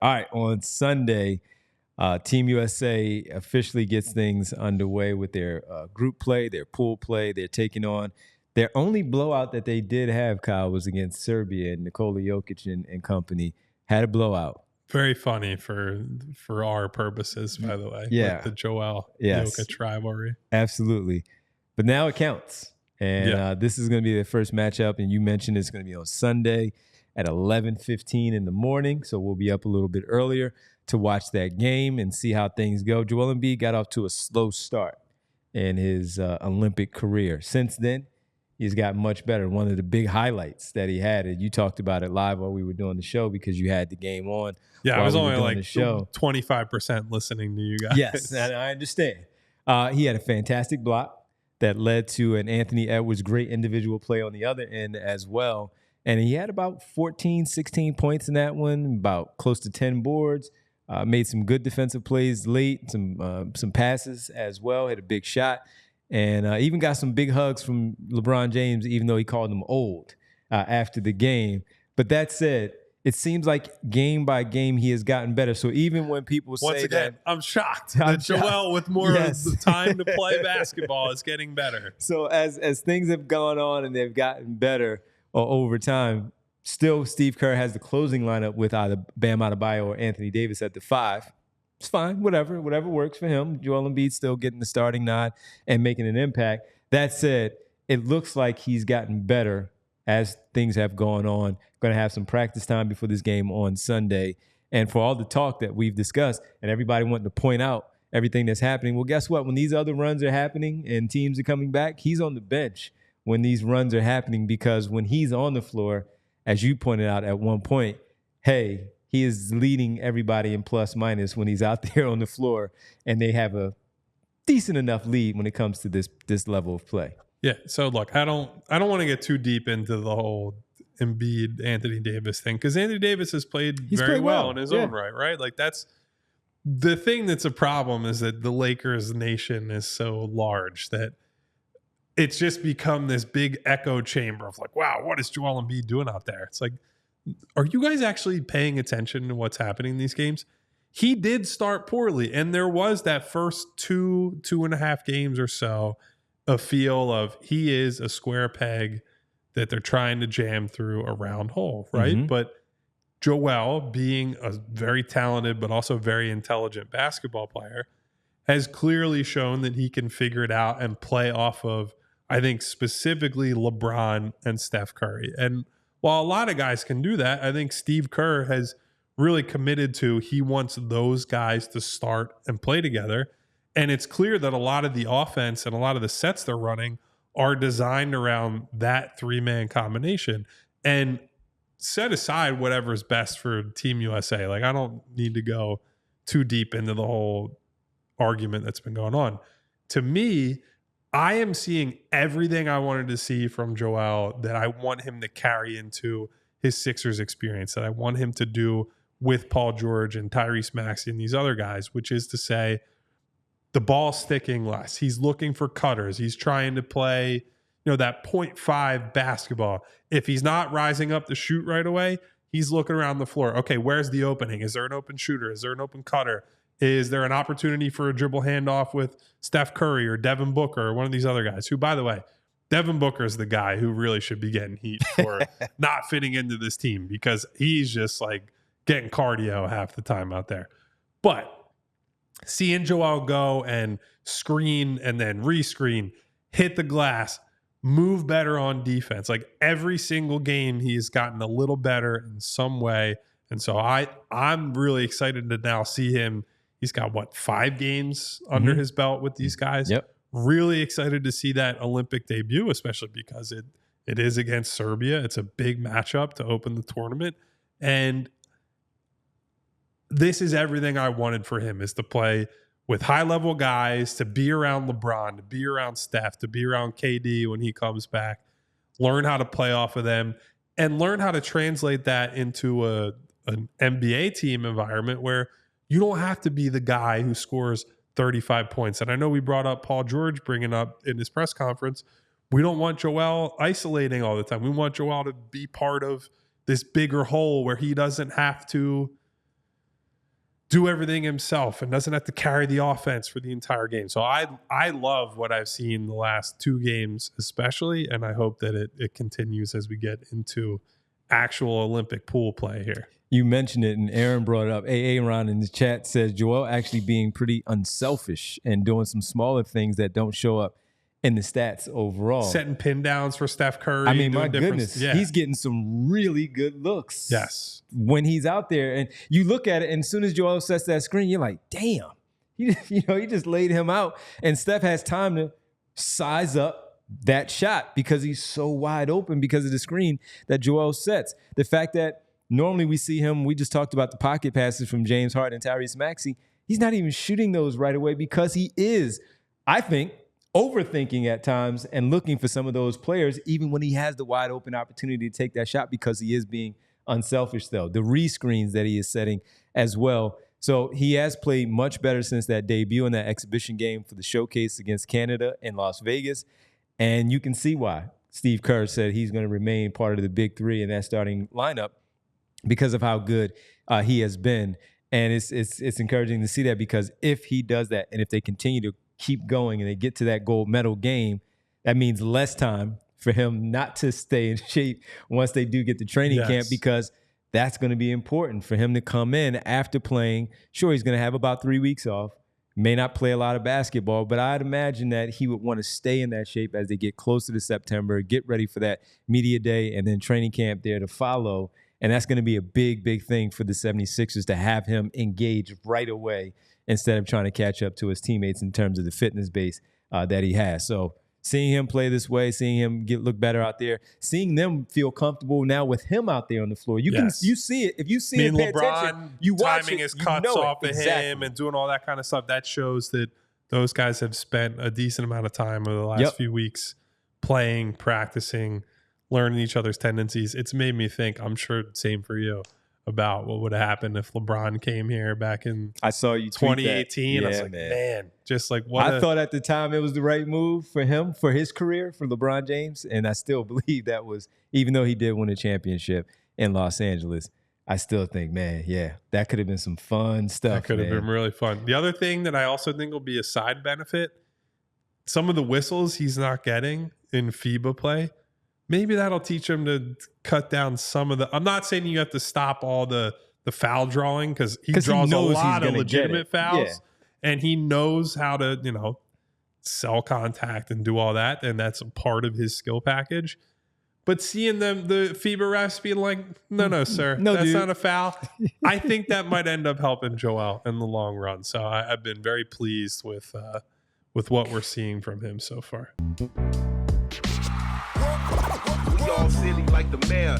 All right, on Sunday, Team USA officially gets things underway with their group play, their pool play. They're taking on their only blowout that they did have, Kyle, was against Serbia, and Nikola Jokic and company had a blowout. Very funny for our purposes, by the way. Yeah. With the Joel Yes. Jokic rivalry. Absolutely. But now it counts. And this is going to be their first matchup. And you mentioned it's going to be on Sunday at 11:15 in the morning. So we'll be up a little bit earlier to watch that game and see how things go. Joel Embiid got off to a slow start in his Olympic career. Since then, he's gotten much better. One of the big highlights that he had, and you talked about it live while we were doing the show because you had the game on. Yeah, I was only like 25% listening to you guys. Yes, and I understand. He had a fantastic block that led to an Anthony Edwards great individual play on the other end as well. And he had about 14, 16 points in that one, about close to 10 boards, made some good defensive plays late, some passes as well, had a big shot, and even got some big hugs from LeBron James, even though he called him old after the game. But that said, it seems like game by game he has gotten better. So even when people Once say again, that, I'm shocked that Joel with more of the time to play basketball is getting better. So as things have gone on and they've gotten better over time, still Steve Kerr has the closing lineup with either Bam Adebayo or Anthony Davis at the 5. It's fine, whatever works for him. Joel Embiid still getting the starting nod and making an impact. That said, it looks like he's gotten better as things have gone on. Going to have some practice time before this game on Sunday. And for all the talk that we've discussed and everybody wanting to point out everything that's happening, well, guess what? When these other runs are happening and teams are coming back, he's on the bench when these runs are happening, because when he's on the floor, as you pointed out at one point, hey, he is leading everybody in plus minus when he's out there on the floor, and they have a decent enough lead when it comes to this level of play. Yeah. So look, I don't want to get too deep into the whole Embiid, Anthony Davis thing, because Anthony Davis has played very well in his own right? Like, that's the thing that's a problem, is that the Lakers nation is so large that it's just become this big echo chamber of like, wow, what is Joel Embiid doing out there? It's like, are you guys actually paying attention to what's happening in these games? He did start poorly, and there was that first 2.5 games or so a feel of he is a square peg that they're trying to jam through a round hole, right? Mm-hmm. But Joel, being a very talented but also very intelligent basketball player, has clearly shown that he can figure it out and play off of, I think, specifically LeBron and Steph Curry. And while a lot of guys can do that, I think Steve Kerr has really committed to, he wants those guys to start and play together. And it's clear that a lot of the offense and a lot of the sets they're running are designed around that 3-man combination. And set aside whatever's best for Team USA. Like, I don't need to go too deep into the whole argument that's been going on. To me, I am seeing everything I wanted to see from Joel that I want him to carry into his Sixers experience, that I want him to do with Paul George and Tyrese Maxey and these other guys, which is to say, the ball sticking less. He's looking for cutters. He's trying to play, that 0.5 basketball. If he's not rising up to shoot right away, he's looking around the floor. Okay, where's the opening? Is there an open shooter? Is there an open cutter? Is there an opportunity for a dribble handoff with Steph Curry or Devin Booker or one of these other guys? Who, by the way, Devin Booker is the guy who really should be getting heat for not fitting into this team, because he's just like getting cardio half the time out there. But seeing Joel go and screen and then rescreen, hit the glass, move better on defense. Like, every single game he's gotten a little better in some way. And so I'm really excited to now see him. He's got 5 games under his belt with these guys. Yep. Really excited to see that Olympic debut, especially because it is against Serbia. It's a big matchup to open the tournament. And this is everything I wanted for him, is to play with high-level guys, to be around LeBron, to be around Steph, to be around KD when he comes back, learn how to play off of them, and learn how to translate that into an NBA team environment where you don't have to be the guy who scores 35 points. And I know we brought up Paul George bringing up in his press conference, we don't want Joel isolating all the time. We want Joel to be part of this bigger whole where he doesn't have to do everything himself and doesn't have to carry the offense for the entire game. So I love what I've seen the last 2 games especially, and I hope that it continues as we get into actual Olympic pool play here. You mentioned it, and Aaron brought it up. Aaron in the chat says Joel actually being pretty unselfish and doing some smaller things that don't show up in the stats overall. Setting pin downs for Steph Curry. I mean, my goodness, he's getting some really good looks. Yes. When he's out there, and you look at it, and as soon as Joel sets that screen, you're like, damn, he just laid him out. And Steph has time to size up that shot because he's so wide open because of the screen that Joel sets. The fact that normally we see him, we just talked about the pocket passes from James Harden and Tyrese Maxey. He's not even shooting those right away because he is, I think, overthinking at times and looking for some of those players, even when he has the wide open opportunity to take that shot because he is being unselfish, though. The re-screens that he is setting as well. So he has played much better since that debut in that exhibition game for the showcase against Canada in Las Vegas. And you can see why Steve Kerr said he's going to remain part of the big 3 in that starting lineup because of how good he has been. And it's encouraging to see that, because if he does that and if they continue to keep going and they get to that gold medal game, that means less time for him not to stay in shape once they do get to training camp, because that's going to be important for him to come in after playing. Sure, he's going to have about 3 weeks off, may not play a lot of basketball, but I'd imagine that he would want to stay in that shape as they get closer to September, get ready for that media day and then training camp there to follow. And that's going to be a big, big thing for the 76ers to have him engaged right away instead of trying to catch up to his teammates in terms of the fitness base that he has. So seeing him play this way, seeing him look better out there, seeing them feel comfortable now with him out there on the floor. You see it. If you see it, pay LeBron attention, you watch timing it, his cuts off of him and doing all that kind of stuff. That shows that those guys have spent a decent amount of time over the last few weeks playing, practicing, learning each other's tendencies. It's made me think, I'm sure same for you, about what would have happened if LeBron came here back in 2018. I was like, man, just like what I thought at the time it was the right move for him, for his career, for LeBron James. And I still believe that was, even though he did win a championship in Los Angeles, I still think, man, that could have been some fun stuff. That could have been really fun. The other thing that I also think will be a side benefit, some of the whistles he's not getting in FIBA play, maybe that'll teach him to cut down some of the. I'm not saying you have to stop all the foul drawing, because he draws a lot of legitimate fouls, and he knows how to sell contact and do all that, and that's a part of his skill package. But seeing the FIBA refs being like, no, sir, that's not a foul, I think that might end up helping Joel in the long run. So I've been very pleased with what we're seeing from him so far. All silly like the mayor.